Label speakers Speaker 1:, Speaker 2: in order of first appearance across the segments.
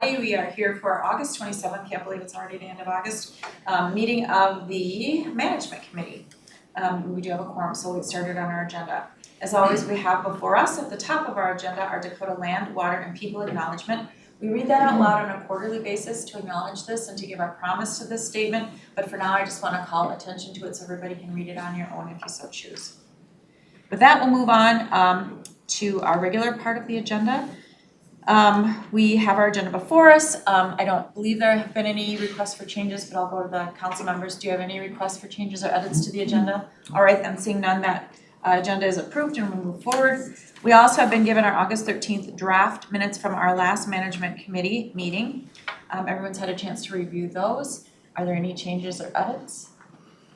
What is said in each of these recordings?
Speaker 1: We are here for August 27th, can't believe it's already the end of August, meeting of the Management Committee. We do have a quorum, so we'll get started on our agenda. As always, we have before us at the top of our agenda our Dakota Land, Water, and People Acknowledgement. We read that out loud on a quarterly basis to acknowledge this and to give our promise to this statement, but for now I just want to call attention to it so everybody can read it on your own if you so choose. With that, we'll move on to our regular part of the agenda. We have our agenda before us. I don't believe there have been any requests for changes, but I'll go to the council members. Do you have any requests for changes or edits to the agenda? All right, then, seeing none, that agenda is approved and we'll move forward. We also have been given our August 13th draft minutes from our last management committee meeting. Everyone's had a chance to review those. Are there any changes or edits?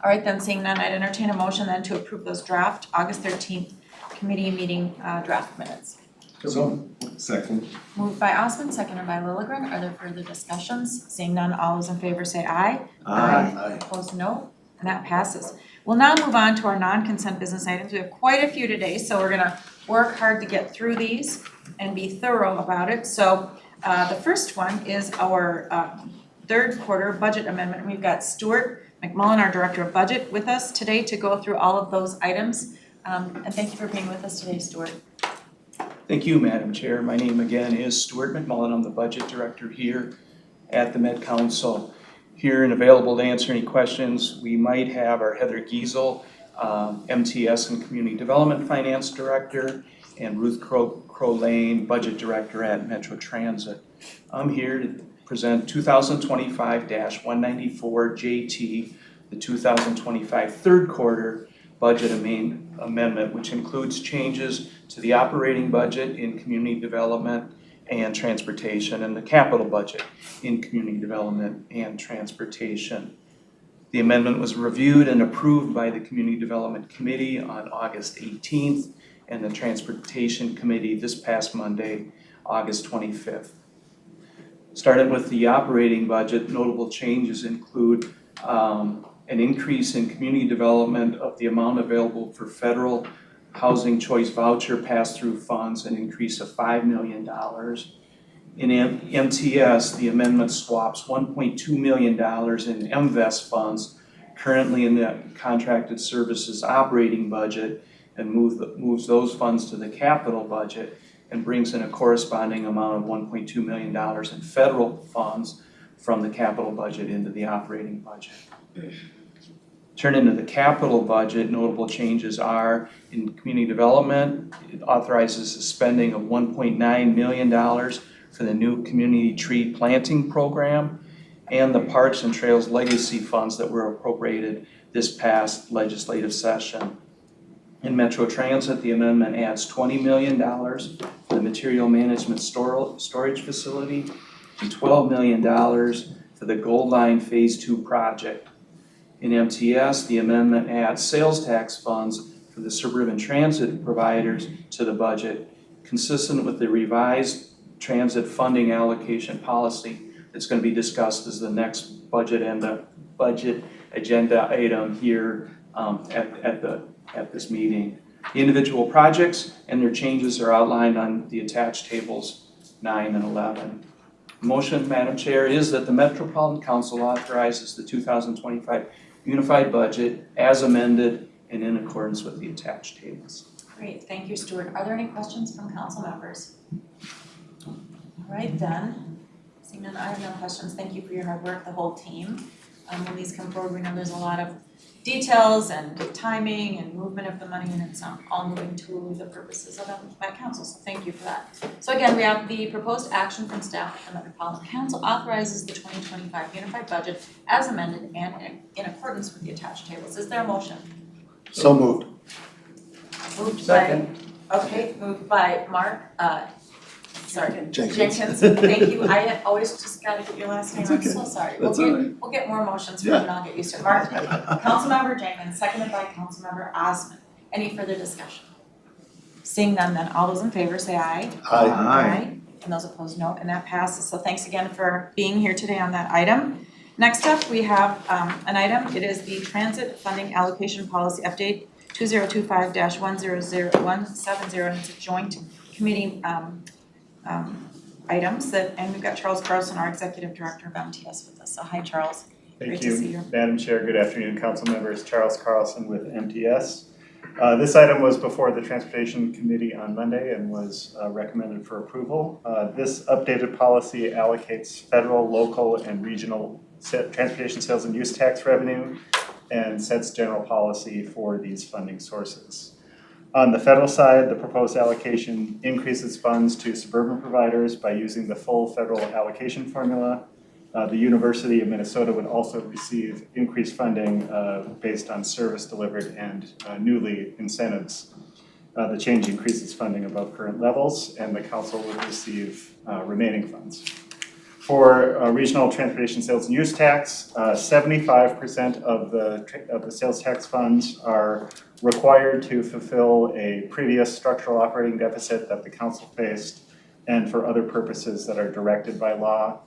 Speaker 1: All right, then, seeing none, I'd entertain a motion then to approve those draft August 13th committee meeting draft minutes.
Speaker 2: So, second.
Speaker 1: Moved by Osmond, seconded by Lilligren. Are there further discussions? Seeing none, all those in favor say aye.
Speaker 2: Aye.
Speaker 1: Opposed, no, and that passes. We'll now move on to our non-consent business items. We have quite a few today, so we're gonna work hard to get through these and be thorough about it. So the first one is our third quarter budget amendment. We've got Stuart McMullen, our Director of Budget, with us today to go through all of those items. And thank you for being with us today, Stuart.
Speaker 3: Thank you, Madam Chair. My name again is Stuart McMullen. I'm the Budget Director here at the Met Council. Here and available to answer any questions. We might have our Heather Giesel, MTS and Community Development Finance Director, and Ruth Crow-Lane, Budget Director at Metro Transit. I'm here to present 2025-194 JT, the 2025 third quarter budget amendment, which includes changes to the operating budget in community development and transportation and the capital budget in community development and transportation. The amendment was reviewed and approved by the Community Development Committee on August 18th and the Transportation Committee this past Monday, August 25th. Starting with the operating budget, notable changes include an increase in community development of the amount available for federal housing choice voucher pass-through funds, an increase of $5 million. In MTS, the amendment swaps $1.2 million in MVES funds currently in the contracted services operating budget and moves those funds to the capital budget and brings in a corresponding amount of $1.2 million in federal funds from the capital budget into the operating budget. Turning to the capital budget, notable changes are in community development, it authorizes the spending of $1.9 million for the new community tree planting program and the Parks and Trails legacy funds that were appropriated this past legislative session. In Metro Transit, the amendment adds $20 million for the material management storage facility and $12 million for the Gold Line Phase 2 project. In MTS, the amendment adds sales tax funds for the suburban transit providers to the budget, consistent with the revised transit funding allocation policy that's going to be discussed as the next budget agenda item here at this meeting. The individual projects and their changes are outlined on the attached tables 9 and 11. Motion, Madam Chair, is that the Metropolitan Council authorizes the 2025 Unified Budget as amended and in accordance with the attached tables.
Speaker 1: Great, thank you, Stuart. Are there any questions from council members? All right then, seeing none, I have no questions. Thank you for your hard work, the whole team. When these come forward, we know there's a lot of details and timing and movement of the money, and it's all moving to the purposes of that council, so thank you for that. So again, we have the proposed action from staff at the Metropolitan Council authorizes the 2025 Unified Budget as amended and in accordance with the attached tables. Is there a motion?
Speaker 2: So moved.
Speaker 1: Moved
Speaker 2: Second.
Speaker 1: Moved by Mark,
Speaker 2: Jenkins.
Speaker 1: Thank you. I always just gotta get your last name. I'm
Speaker 2: okay.
Speaker 1: so sorry.
Speaker 2: That's all right.
Speaker 1: We'll get more motions from you and I'll get used to it. Mark, Councilmember Jenkins, seconded by Councilmember Osmond. Any further discussion? Seeing none, then all those in favor say aye.
Speaker 2: Aye.
Speaker 1: And those opposed, no, and that passes. So thanks again for being here today on that item. Next up, we have an item. It is the Transit Funding Allocation Policy Update 2025-100-170, and it's a joint committee items and we've got Charles Carlson, our Executive Director of MTS with us. So hi, Charles. Great
Speaker 4: Thank
Speaker 1: to see
Speaker 4: you,
Speaker 1: you.
Speaker 4: Madam Chair. Good afternoon, council members. Charles Carlson with MTS. This item was before the Transportation Committee on Monday and was recommended for approval. This updated policy allocates federal, local, and regional transportation sales and use tax revenue and sets general policy for these funding sources. On the federal side, the proposed allocation increases funds to suburban providers by using the full federal allocation formula. The University of Minnesota would also receive increased funding based on service delivered and newly incentives. The change increases funding above current levels, and the council would receive remaining funds. For regional transportation sales and use tax, 75% of the sales tax funds are required to fulfill a previous structural operating deficit that the council faced and for other purposes that are directed by law.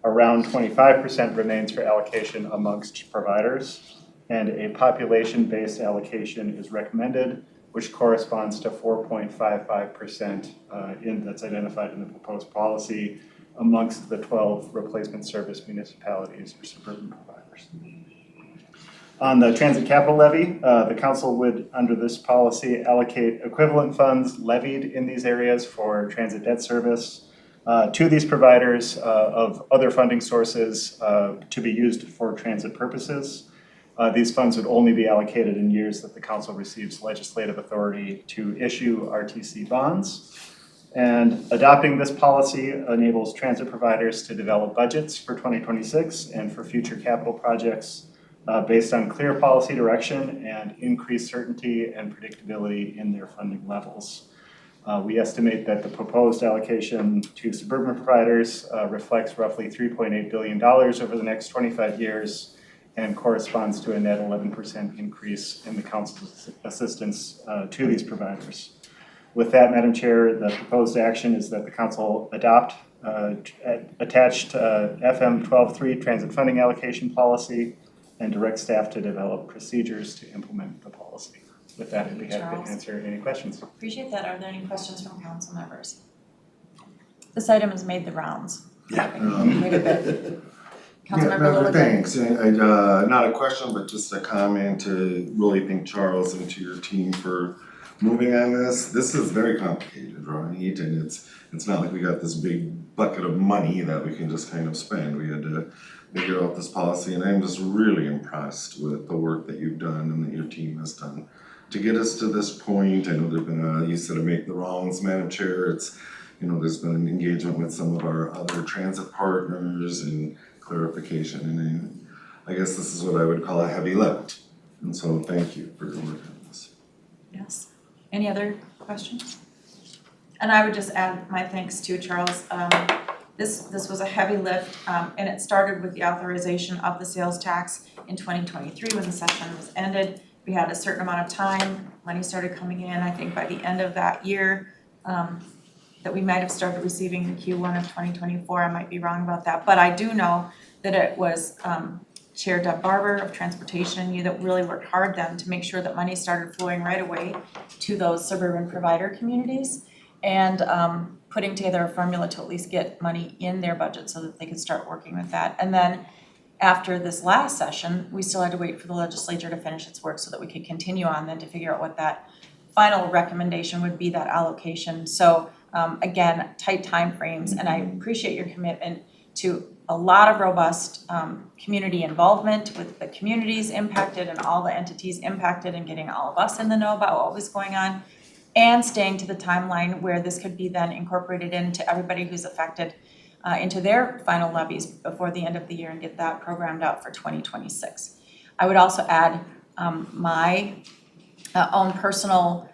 Speaker 4: Around 25% remains for allocation amongst providers, and a population-based allocation is recommended, which corresponds to 4.55% that's identified in the proposed policy amongst the 12 replacement service municipalities or suburban providers. On the transit capital levy, the council would, under this policy, allocate equivalent funds levied in these areas for transit debt service to these providers of other funding sources to be used for transit purposes. These funds would only be allocated in years that the council receives legislative authority to issue RTC bonds. And adopting this policy enables transit providers to develop budgets for 2026 and for future capital projects based on clear policy direction and increased certainty and predictability in their funding levels. We estimate that the proposed allocation to suburban providers reflects roughly $3.8 billion over the next 25 years and corresponds to a net 11% increase in the council's assistance to these providers. With that, Madam Chair, the proposed action is that the council adopt attached FM 12.3 transit funding allocation policy and direct staff to develop procedures to implement the policy. With that, I'd be happy to answer any questions.
Speaker 1: Appreciate that. Are there any questions from council members? This item has made the rounds.
Speaker 2: Yeah.
Speaker 1: Quite a bit. Councilmember Lilligren.
Speaker 5: Thanks. Not a question, but just a comment to really thank Charles and to your team for moving on this. This is very complicated, right? And it's not like we got this big bucket of money that we can just kind of spend. We had to figure out this policy, and I'm just really impressed with the work that you've done and that your team has done to get us to this point. I know there've been you said to make the rounds, Madam Chair. It's, there's been an engagement with some of our other transit partners and clarification, and I guess this is what I would call a heavy lift. And so thank you for your work on this.
Speaker 1: Yes. Any other questions? And I would just add my thanks to Charles. This was a heavy lift, and it started with the authorization of the sales tax in 2023 when the session was ended. We had a certain amount of time, money started coming in, I think by the end of that year, that we might have started receiving in Q1 of 2024, I might be wrong about that, but I do know that it was Chair Deb Barber of Transportation and you that really worked hard then to make sure that money started flowing right away to those suburban provider communities and putting together a formula to at least get money in their budget so that they could start working with that. And then after this last session, we still had to wait for the legislature to finish its work so that we could continue on then to figure out what that final recommendation would be, that allocation. So again, tight timeframes, and I appreciate your commitment to a lot of robust community involvement with the communities impacted and all the entities impacted and getting all of us in the know about what was going on and staying to the timeline where this could be then incorporated into everybody who's affected into their final levies before the end of the year and get that programmed out for 2026. I would also add my own personal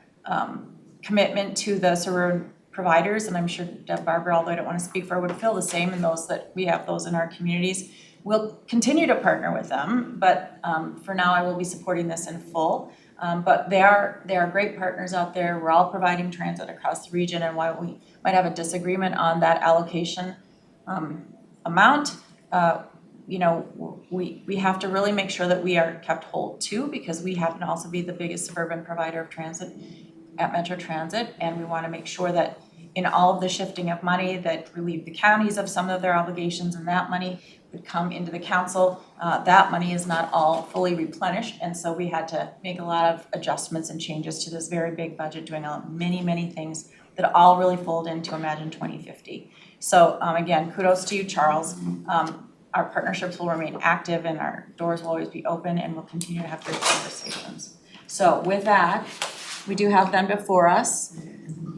Speaker 1: commitment to the suburban providers, and I'm sure Deb Barber, although I don't want to speak for her, would feel the same, and those that we have those in our communities. We'll continue to partner with them, but for now I will be supporting this in full. But they are great partners out there. We're all providing transit across the region, and while we might have a disagreement on that allocation amount, we have to really make sure that we are kept whole too, because we happen to also be the biggest suburban provider of transit at Metro Transit, and we want to make sure that in all of the shifting of money that relieved the counties of some of their obligations, and that money would come into the council. That money is not all fully replenished, and so we had to make a lot of adjustments and changes to this very big budget, doing many things that all really fold into Imagine 2050. So again, kudos to you, Charles. Our partnerships will remain active and our doors will always be open, and we'll continue to have good conversations. So with that, we do have then before us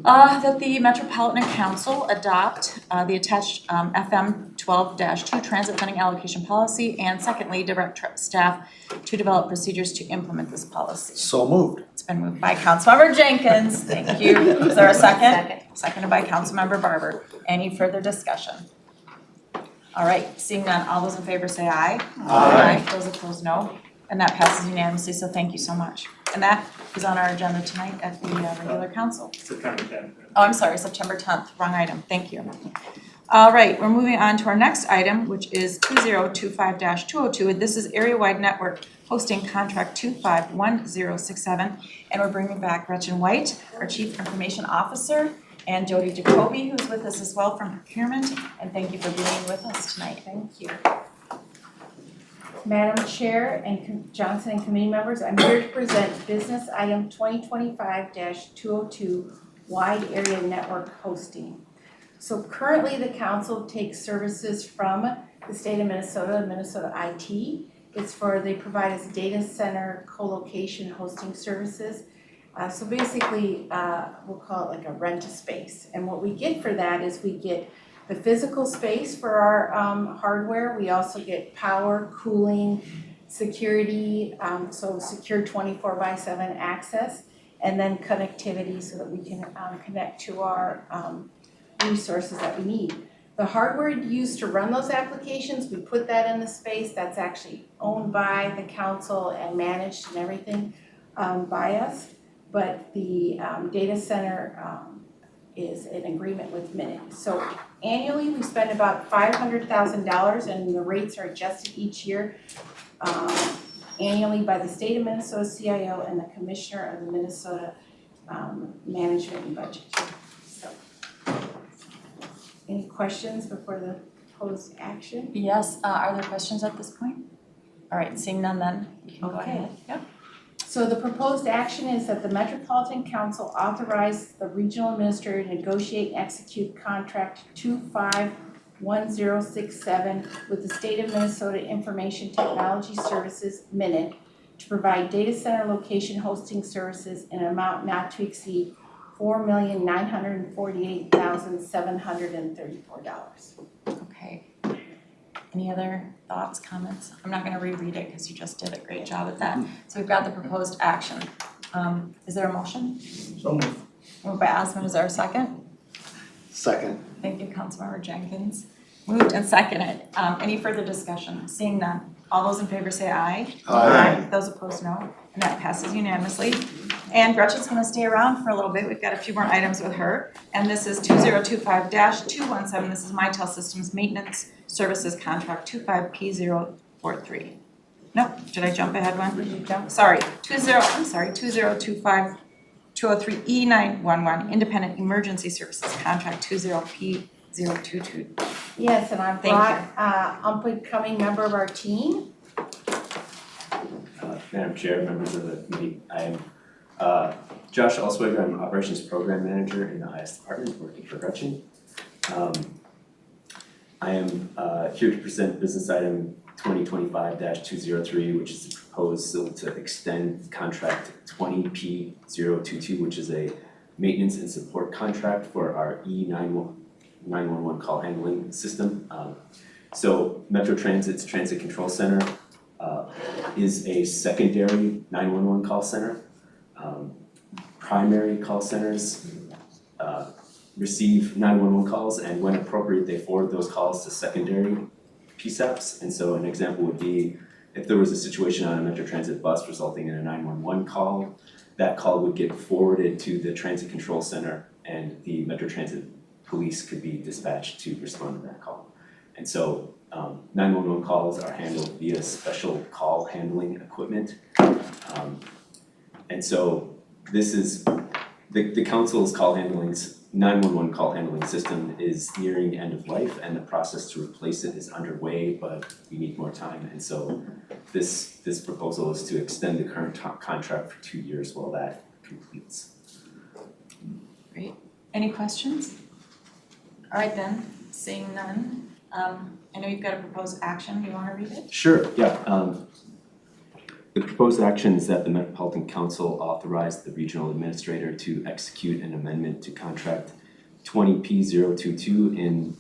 Speaker 1: that the Metropolitan Council adopt the attached FM 12-2 transit funding allocation policy, and secondly, direct staff to develop procedures to implement this policy.
Speaker 2: So moved.
Speaker 1: It's been moved by Councilmember Jenkins. Thank you. Is there a second? Seconded by Councilmember Barber. Any further discussion? All right, seeing none, all those in favor say aye.
Speaker 2: Aye.
Speaker 1: Those opposed, no. And that passes unanimously, so thank you so much. And that is on our agenda tonight at the regular council.
Speaker 4: September 10th.
Speaker 1: Oh, I'm sorry, September 10th, wrong item, thank you. All right, we're moving on to our next item, which is 2025-202, and this is area-wide network hosting contract 251067. And we're bringing back Gretchen White, our Chief Information Officer, and Jody Jacoby, who's with us as well from procurement, and thank you for being with us tonight. Thank you.
Speaker 6: Madam Chair and Johnson and committee members, I'm here to present business item 2025-202, wide area network hosting. So currently the council takes services from the state of Minnesota, Minnesota IT. They provide us data center co-location hosting services. So basically, we'll call it like a rent a space. And what we get for that is we get the physical space for our hardware. We also get power, cooling, security, so secure 24/7 access, and then connectivity so that we can connect to our resources that we need. The hardware used to run those applications, we put that in the space. That's actually owned by the council and managed and everything by us. But the data center is in agreement with Minute. So annually, we spend about $500,000, and the rates are adjusted each year annually by the state of Minnesota CIO and the commissioner of the Minnesota Management and Budget. So, any questions before the proposed action?
Speaker 1: Yes, are there questions at this point? All right, seeing none then, you can go ahead. Yep.
Speaker 6: So the proposed action is that the Metropolitan Council authorize the regional administrator to negotiate and execute contract 251067 with the State of Minnesota Information Technology Services, Minute, to provide data center location hosting services in an amount not to exceed $4,948,734.
Speaker 1: Okay. Any other thoughts, comments? I'm not gonna reread it because you just did a great job at that. So we've got the proposed action. Is there a motion?
Speaker 2: So moved.
Speaker 1: Moved by Osmond, is there a second?
Speaker 2: Second.
Speaker 1: Thank you, Councilmember Jenkins. Moved and seconded. Any further discussion? Seeing none. All those in favor say aye.
Speaker 2: Aye.
Speaker 1: Those opposed, no. And that passes unanimously. And Gretchen's gonna stay around for a little bit. We've got a few more items with her. And this is 2025-217. This is Mitel Systems Maintenance Services Contract 25P043. Nope, did I jump ahead one? Did you jump? Sorry, 2025-203E911 Independent Emergency Services Contract 20P022.
Speaker 6: Yes, and I've
Speaker 1: Thank
Speaker 6: brought up and coming member of our team.
Speaker 7: Madam Chair, members of the committee, I am Josh Alsweger. I'm Operations Program Manager in the IS Department, working for Gretchen. I am here to present business item 2025-203, which is a proposal to extend contract 20P022, which is a maintenance and support contract for our E911 call handling system. So Metro Transit's Transit Control Center is a secondary 911 call center. Primary call centers receive 911 calls, and when appropriate, they forward those calls to secondary PSAPs. And so an example would be if there was a situation on a Metro Transit bus resulting in a 911 call, that call would get forwarded to the Transit Control Center, and the Metro Transit police could be dispatched to respond to that call. And so 911 calls are handled via special call handling equipment. And so this is, the council's call handling 911 call handling system is nearing end of life and the process to replace it is underway, but we need more time. And so this proposal is to extend the current contract for 2 years while that completes.
Speaker 1: Great. Any questions? All right then, seeing none. I know you've got a proposed action. Do you want to read it?
Speaker 7: Sure, yeah. The proposed action is that the Metropolitan Council authorize the regional administrator to execute an amendment to contract 20P022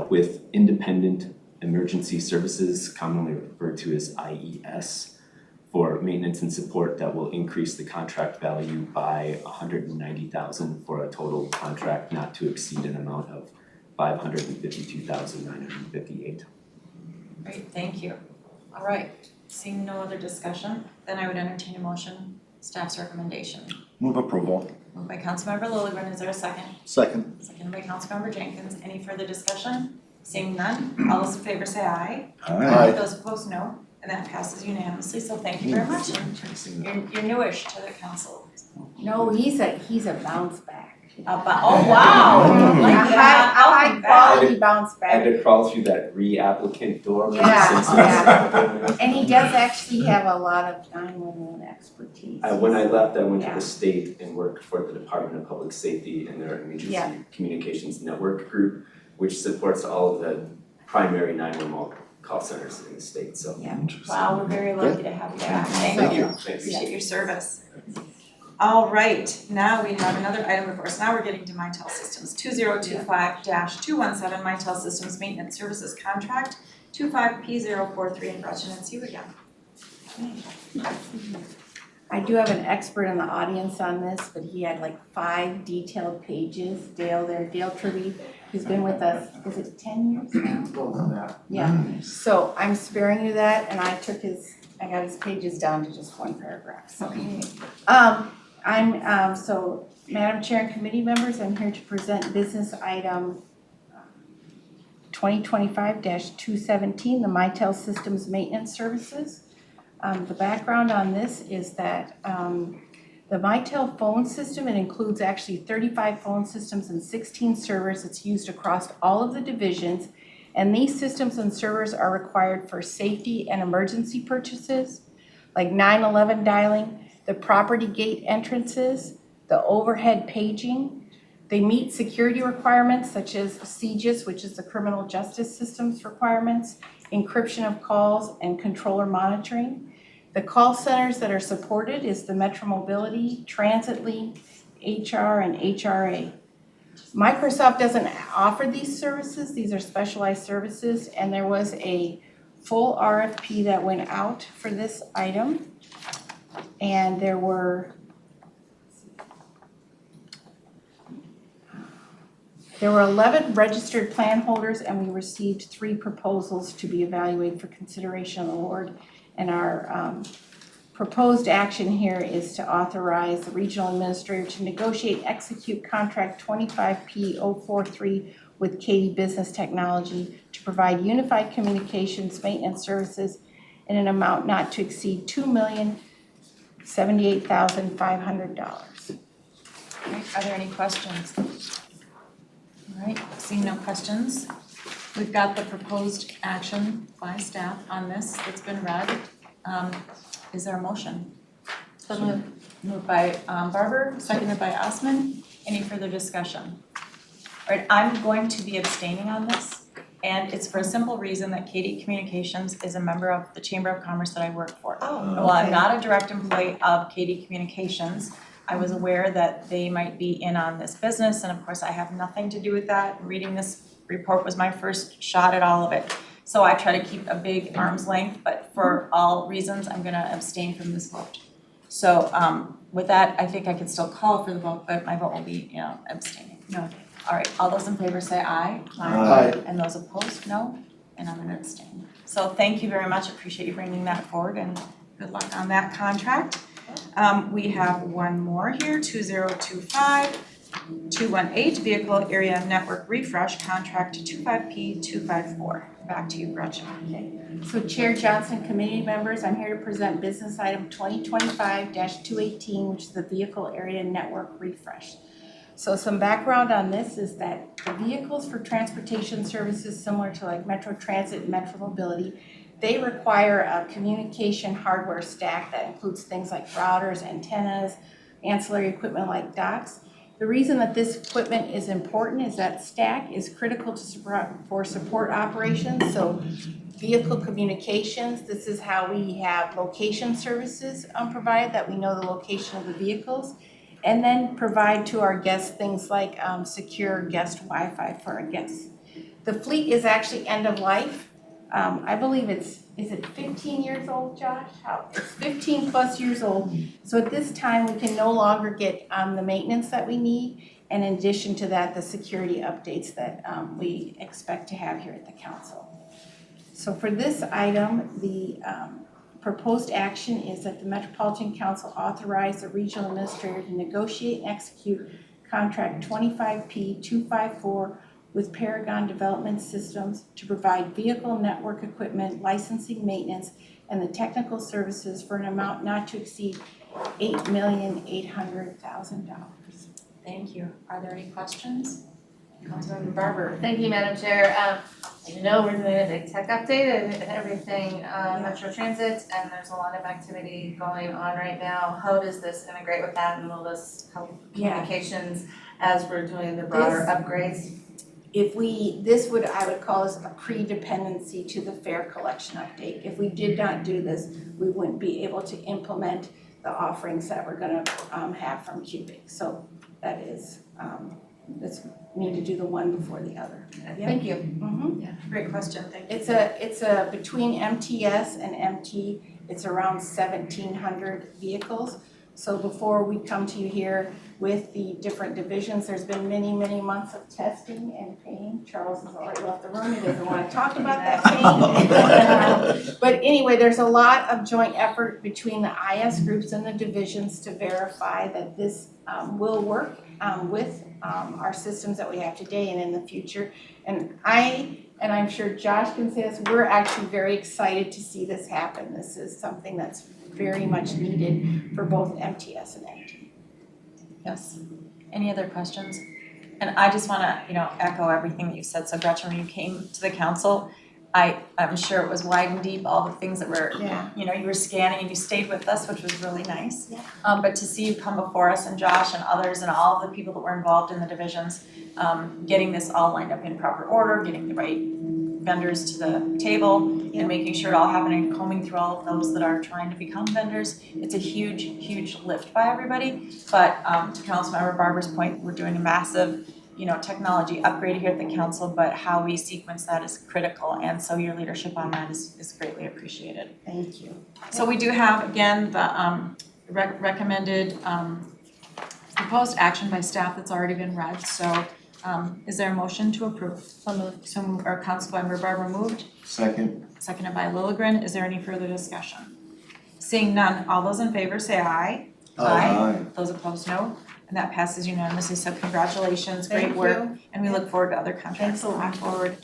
Speaker 7: with Independent Emergency Services, commonly referred to as IES, for maintenance and support that will increase the contract value by $190,000 for a total contract not to exceed an amount of $552,958.
Speaker 1: Great, thank you. All right, seeing no other discussion, then I would entertain a motion, staff's recommendation.
Speaker 2: Move approval.
Speaker 1: Moved by Councilmember Liljegren, is there a second?
Speaker 2: Second.
Speaker 1: Seconded by Councilmember Jenkins. Any further discussion? Seeing none, all those in favor say aye.
Speaker 2: Aye.
Speaker 1: Those opposed, no. And that passes unanimously, so thank you very much. And you're newish to the council.
Speaker 6: No, he's a bounce back.
Speaker 1: Oh, wow.
Speaker 2: Mm.
Speaker 1: Like
Speaker 6: A
Speaker 1: that.
Speaker 6: high quality bounce
Speaker 7: I had
Speaker 6: back.
Speaker 7: to crawl through that re-applicant door for
Speaker 6: Yeah,
Speaker 7: the census.
Speaker 6: And he does actually have a lot of 911 expertise.
Speaker 7: When I left, I went to
Speaker 6: Yeah.
Speaker 7: the state and worked for the Department of Public Safety and their Emergency
Speaker 6: Yeah.
Speaker 7: Communications Network group, which supports all of the primary 911 call centers in the state, so.
Speaker 6: Yeah.
Speaker 1: Wow, we're very lucky to have you back. Thank you.
Speaker 7: Thanks.
Speaker 1: Appreciate your service. All right, now we have another item before us. Now we're getting to Mitel Systems, 2025-217 Mitel Systems Maintenance Services Contract, 25P043, and Gretchen, it's you again.
Speaker 6: I do have an expert in the audience on this, but he had like 5 detailed pages. Dale Tribby, who's been with us, is it 10 years now? Yeah, so I'm sparing you that, and I got his pages down to just 1 paragraph, so. So Madam Chair and committee members, I'm here to present business item 2025-217, the Mitel Systems Maintenance Services. The background on this is that the Mitel phone system, it includes actually 35 phone systems and 16 servers. It's used across all of the divisions, and these systems and servers are required for safety and emergency purchases, like 911 dialing, the property gate entrances, the overhead paging. They meet security requirements such as CJIS, which is the criminal justice systems requirements, encryption of calls, and controller monitoring. The call centers that are supported is the Metro Mobility, Transit Link, HR, and HRA. Microsoft doesn't offer these services. These are specialized services, and there was a full RFP that went out for this item. And there were 11 registered plan holders, and we received 3 proposals to be evaluated for consideration of award. And our proposed action here is to authorize the regional administrator to negotiate and execute contract 25P043 with Katie Business Technology to provide unified communications maintenance services in an amount not to exceed $2,078,500.
Speaker 1: All right, are there any questions? All right, seeing no questions, we've got the proposed action by staff on this that's been read. Is there a motion?
Speaker 6: So moved.
Speaker 1: Moved by Barber, seconded by Osman. Any further discussion? All right, I'm going to be abstaining on this, and it's for a simple reason that Katie Communications is a member of the Chamber of Commerce that I work for. While I'm not a direct employee of Katie Communications, I was aware that they might be in on this business, and of course I have nothing to do with that. Reading this report was my first shot at all of it. So I try to keep a big arm's length, but for all reasons, I'm gonna abstain from this vote. So with that, I think I can still call for the vote, but my vote will be, abstaining.
Speaker 6: No.
Speaker 1: All right, all those in favor say aye.
Speaker 2: Aye.
Speaker 1: And those opposed, no, and I'm gonna abstain. So thank you very much, appreciate you bringing that forward, and good luck on that contract. We have one more here, 2025-218, Vehicle Area Network Refresh Contract 25P254. Back to you, Gretchen.
Speaker 6: Okay. So Chair Johnson, committee members, I'm here to present business item 2025-218, which is the Vehicle Area Network Refresh. So some background on this is that the vehicles for transportation services similar to like Metro Transit and Metro Mobility, they require a communication hardware stack that includes things like routers, antennas, ancillary equipment like docks. The reason that this equipment is important is that stack is critical for support operations. So vehicle communications, this is how we have location services provided, that we know the location of the vehicles. And then provide to our guests things like secure guest Wi-Fi for our guests. The fleet is actually end of life. I believe is it 15 years old, Josh? It's 15 plus years old. So at this time, we can no longer get the maintenance that we need. And in addition to that, the security updates that we expect to have here at the council. So for this item, the proposed action is that the Metropolitan Council authorize the regional administrator to negotiate and execute contract 25P254 with Paragon Development Systems to provide vehicle network equipment, licensing, maintenance, and the technical services for an amount not to exceed $8,800,000.
Speaker 1: Thank you. Are there any questions? Councilmember Barber.
Speaker 8: Thank you, Madam Chair. As you know, we're doing a big tech update and everything, Metro Transit, and there's a lot of activity going on right now. How does this integrate with that, and will this help communications as we're doing the broader upgrades?
Speaker 6: I would call this a pre-dependency to the fare collection update. If we did not do this, we wouldn't be able to implement the offerings that we're gonna have from Cubic. So that is, let's need to do the one before the other.
Speaker 8: Thank you.
Speaker 1: Great question, thank you.
Speaker 6: It's a between MTS and MT, it's around 1,700 vehicles. So before we come to you here with the different divisions, there's been many, many months of testing and pain. Charles has already left the room, he doesn't want to talk about that pain. But anyway, there's a lot of joint effort between the IS groups and the divisions to verify that this will work with our systems that we have today and in the future. And I'm sure Josh can say this, we're actually very excited to see this happen. This is something that's very much needed for both MTS and MT.
Speaker 1: Yes. Any other questions? And I just want to, echo everything that you said. So Gretchen, when you came to the council, I'm sure it was wide and deep, all the things that were, you were scanning and you stayed with us, which was really nice.
Speaker 6: Yeah.
Speaker 1: But to see you come before us and Josh and others and all of the people that were involved in the divisions, getting this all lined up in proper order, getting the right vendors to the table and making sure it all happened and combing through all of those that are trying to become vendors. It's a huge, huge lift by everybody. But to Councilmember Barber's point, we're doing a massive, technology upgrade here at the council, but how we sequence that is critical. And so your leadership on that is greatly appreciated.
Speaker 6: Thank you.
Speaker 1: So we do have, again, the recommended proposed action by staff that's already been read. So is there a motion to approve? So moved. Councilmember Barber moved.
Speaker 2: Second.
Speaker 1: Seconded by Lilligren. Is there any further discussion? Seeing none, all those in favor say aye.
Speaker 2: Aye.
Speaker 1: Those opposed, no. And that passes unanimously, so congratulations, great work. And we look forward to other contracts moving forward.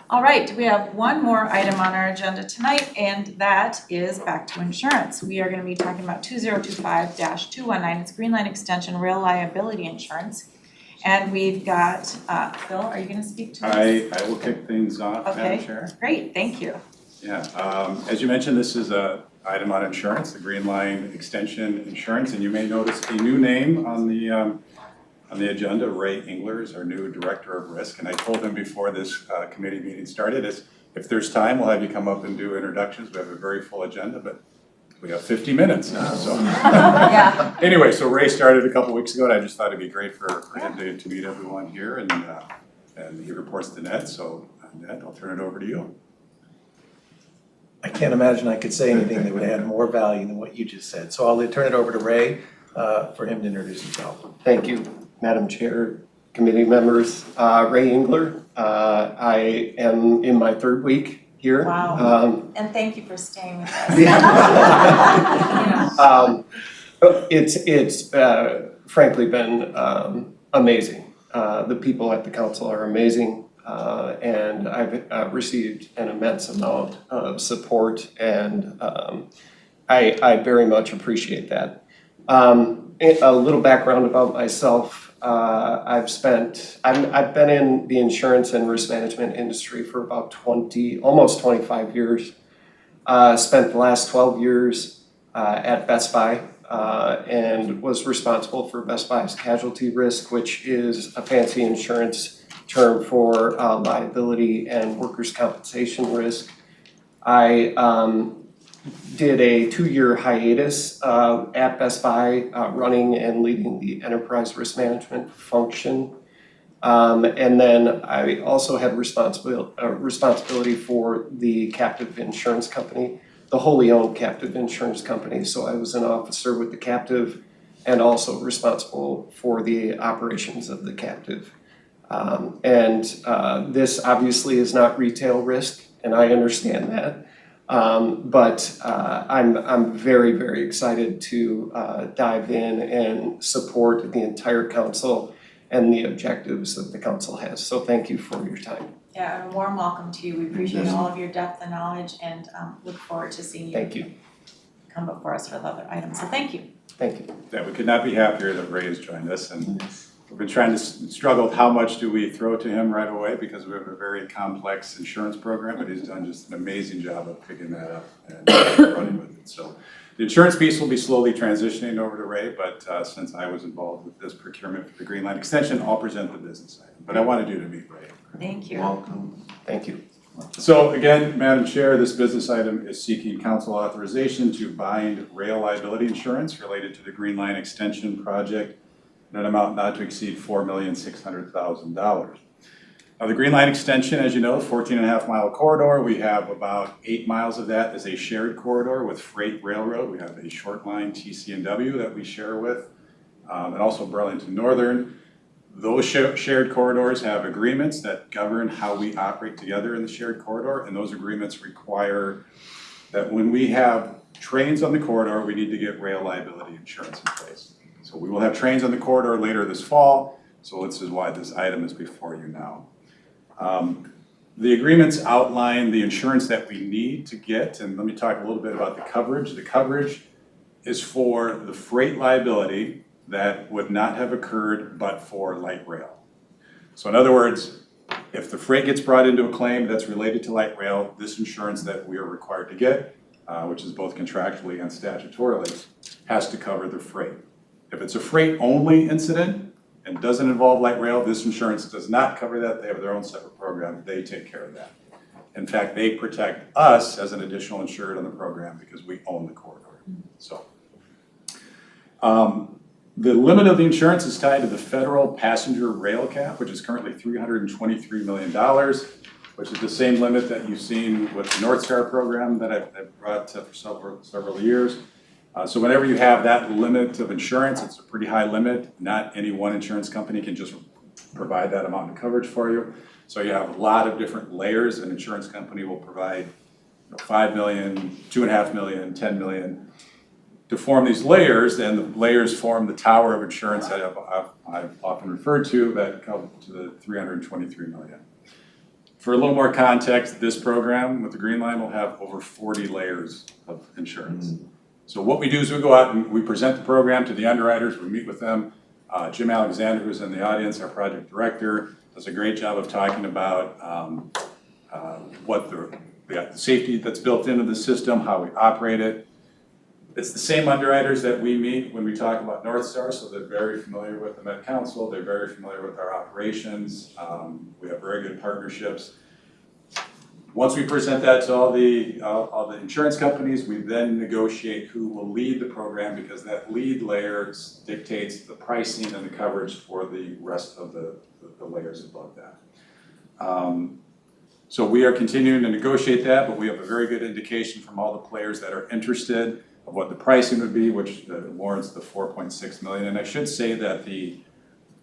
Speaker 1: All right, we have one more item on our agenda tonight, and that is back to insurance. We are gonna be talking about 2025-219, it's Green Line Extension Rail Liability Insurance. And we've got, Phil, are you gonna speak to this?
Speaker 9: I will kick things off, Madam
Speaker 1: Okay,
Speaker 9: Chair.
Speaker 1: great, thank you.
Speaker 9: Yeah, as you mentioned, this is a item on insurance, the Green Line Extension Insurance, and you may notice a new name on the agenda. Ray Engler is our new Director of Risk, and I told him before this committee meeting started, if there's time, we'll have you come up and do introductions. We have a very full agenda, but we have 50 minutes now, so.
Speaker 1: Yeah.
Speaker 9: Anyway, so Ray started a couple weeks ago, and I just thought it'd be great for him to meet everyone here, and he reports to Ned, so Ned, I'll turn it over to you.
Speaker 2: I can't imagine I could say anything that would add more value than what you just said. So I'll turn it over to Ray for him to introduce himself.
Speaker 10: Thank you, Madam Chair, committee members. Ray Engler. I am in my third week here.
Speaker 1: Wow. And thank you for staying with us.
Speaker 10: It's frankly been amazing. The people at the council are amazing. And I've received an immense amount of support, and I very much appreciate that. A little background about myself. I've been in the insurance and risk management industry for about almost 25 years. Spent the last 12 years at Best Buy and was responsible for Best Buy's casualty risk, which is a fancy insurance term for liability and workers' compensation risk. I did a 2-year hiatus at Best Buy, running and leading the enterprise risk management function. And then I also had responsibility for the captive insurance company, the wholly owned captive insurance company. So I was an officer with the captive and also responsible for the operations of the captive. This obviously is not retail risk, and I understand that. But I'm very, very excited to dive in and support the entire council and the objectives that the council has. So thank you for your time.
Speaker 1: Yeah, and a warm welcome to you. We appreciate all of your depth and knowledge and look forward to seeing you
Speaker 10: Thank you.
Speaker 1: come before us for the other items. So thank you.
Speaker 10: Thank you.
Speaker 9: Yeah, we could not be happier that Ray has joined us, and we've been trying to struggle with how much do we throw to him right away because we have a very complex insurance program, but he's done just an amazing job of picking that up and running with it. So the insurance piece will be slowly transitioning over to Ray, but since I was involved with this procurement for the Green Line extension, I'll present the business item. But I wanted you to meet Ray.
Speaker 1: Thank you.
Speaker 5: Welcome.
Speaker 10: Thank you.
Speaker 9: So again, Madam Chair, this business item is seeking council authorization to bind rail liability insurance related to the Green Line extension project in an amount not to exceed $4,600,000. Now the Green Line extension, as you know, 14.5-mile corridor. We have about 8 miles of that as a shared corridor with Freight Railroad. We have a short line TC&W that we share with, and also Burlington Northern. Those shared corridors have agreements that govern how we operate together in the shared corridor, and those agreements require that when we have trains on the corridor, we need to get rail liability insurance in place. So we will have trains on the corridor later this fall, so this is why this item is before you now. The agreements outline the insurance that we need to get, and let me talk a little bit about the coverage. The coverage is for the freight liability that would not have occurred but for light rail. So in other words, if the freight gets brought into a claim that's related to light rail, this insurance that we are required to get, which is both contractually and statutorily, has to cover the freight. If it's a freight-only incident and doesn't involve light rail, this insurance does not cover that. They have their own separate program. They take care of that. In fact, they protect us as an additional insured on the program because we own the corridor. So, the limit of the insurance is tied to the federal passenger rail cap, which is currently $323 million, which is the same limit that you've seen with the North Star program that I've brought for several years. So whenever you have that limit of insurance, it's a pretty high limit. Not any one insurance company can just provide that amount of coverage for you. So you have a lot of different layers. An insurance company will provide 5 million, 2.5 million, 10 million. To form these layers, and the layers form the tower of insurance that I've often referred to that come to the $323 million. For a little more context, this program with the Green Line will have over 40 layers of insurance. So what we do is we go out and we present the program to the underwriters, we meet with them. Jim Alexander, who's in the audience, our project director, does a great job of talking about what the safety that's built into the system, how we operate it. It's the same underwriters that we meet when we talk about North Star, so they're very familiar with the Met Council, they're very familiar with our operations. We have very good partnerships. Once we present that to all the insurance companies, we then negotiate who will lead the program because that lead layer dictates the pricing and the coverage for the rest of the layers above that. So we are continuing to negotiate that, but we have a very good indication from all the players that are interested of what the pricing would be, which warrants the $4.6 million. And I should say that the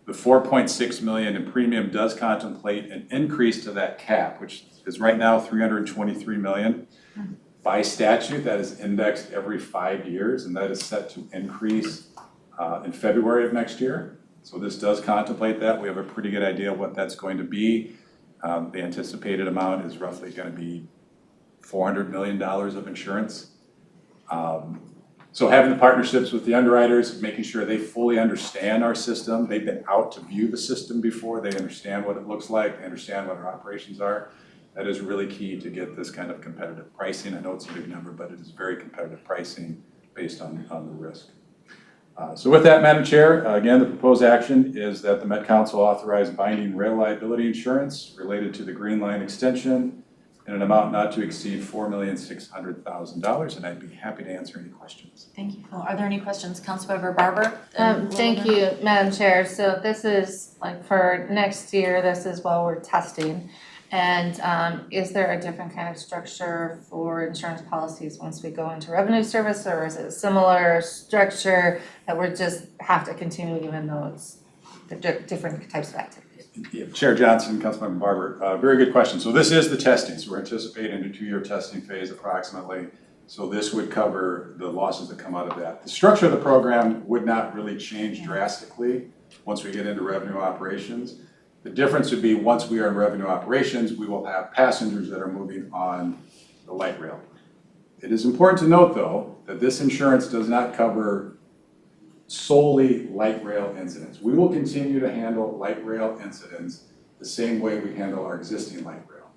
Speaker 9: $4.6 million in premium does contemplate an increase to that cap, which is right now $323 million. By statute, that is indexed every 5 years, and that is set to increase in February of next year. So this does contemplate that. We have a pretty good idea of what that's going to be. The anticipated amount is roughly going to be $400 million of insurance. So having the partnerships with the underwriters, making sure they fully understand our system, they've been out to view the system before, they understand what it looks like, they understand what our operations are. That is really key to get this kind of competitive pricing. I know it's a big number, but it is very competitive pricing based on the risk. So with that, Madam Chair, again, the proposed action is that the Met Council authorize binding rail liability insurance related to the Green Line extension in an amount not to exceed $4,600,000, and I'd be happy to answer any questions.
Speaker 1: Thank you, Phil. Are there any questions? Councilmember Barber?
Speaker 8: Thank you, Madam Chair. So this is like for next year, this is while we're testing. And is there a different kind of structure for insurance policies once we go into revenue service, or is it a similar structure that we're just have to continue even though it's the different types of activities?
Speaker 9: Yeah, Chair Johnson, Councilmember Barber, very good question. So this is the testing. So we're anticipating a 2-year testing phase approximately. So this would cover the losses that come out of that. The structure of the program would not really change drastically once we get into revenue operations. The difference would be once we are in revenue operations, we will have passengers that are moving on the light rail. It is important to note though, that this insurance does not cover solely light rail incidents. We will continue to handle light rail incidents the same way we handle our existing light rail.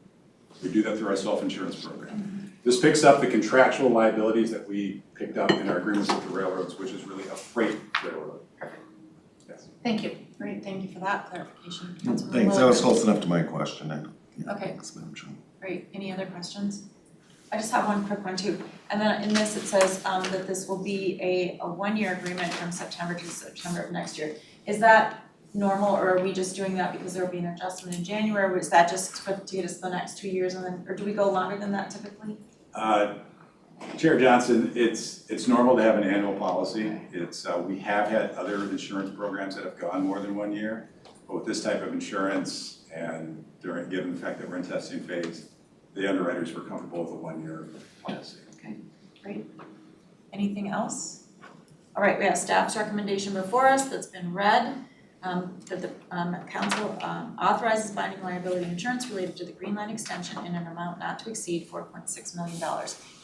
Speaker 9: We do that through our self-insurance program. This picks up the contractual liabilities that we picked up in our agreements with the railroads, which is really a freight railroad. Yes.
Speaker 8: Thank you.
Speaker 1: Great, thank you for that clarification.
Speaker 5: Thanks,
Speaker 1: Councilmember
Speaker 5: that was
Speaker 1: Williams.
Speaker 5: close enough to my question.
Speaker 1: Okay.
Speaker 5: Thanks, Madam Chair.
Speaker 1: Great, any other questions? I just have one quick one too. And then in this, it says that this will be a 1-year agreement from September to September of next year. Is that normal, or are we just doing that because there will be an adjustment in January? Or is that just to get us the next 2 years and then, or do we go longer than that typically?
Speaker 9: Chair Johnson, it's normal to have an annual policy. We have had other insurance programs that have gone more than 1 year, but with this type of insurance and given the fact that we're in testing phase, the underwriters were comfortable with a 1-year policy.
Speaker 1: Okay, great. Anything else? All right, we have staff's recommendation before us that's been read. That the council authorizes binding liability insurance related to the Green Line extension in an amount not to exceed $4.6 million.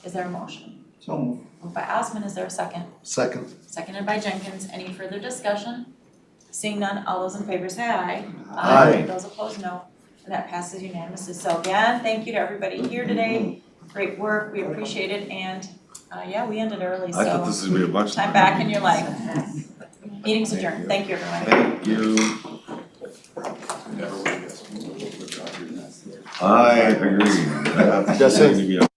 Speaker 1: Is there a motion?
Speaker 2: So moved.
Speaker 1: Moved by Osman, is there a second?
Speaker 2: Second.
Speaker 1: Seconded by Jenkins. Any further discussion? Seeing none, all those in favor say aye.
Speaker 2: Aye.
Speaker 1: Those opposed, no. And that passes unanimously. So again, thank you to everybody here today. Great work, we appreciate it, and yeah, we ended early,
Speaker 5: I thought
Speaker 1: so
Speaker 5: this would be a bunch.
Speaker 1: time back in your life. Meeting's adjourned. Thank you, everyone.
Speaker 5: Thank you.
Speaker 9: Never would have guessed.
Speaker 5: I agree.
Speaker 2: That's it.
Speaker 5: Maybe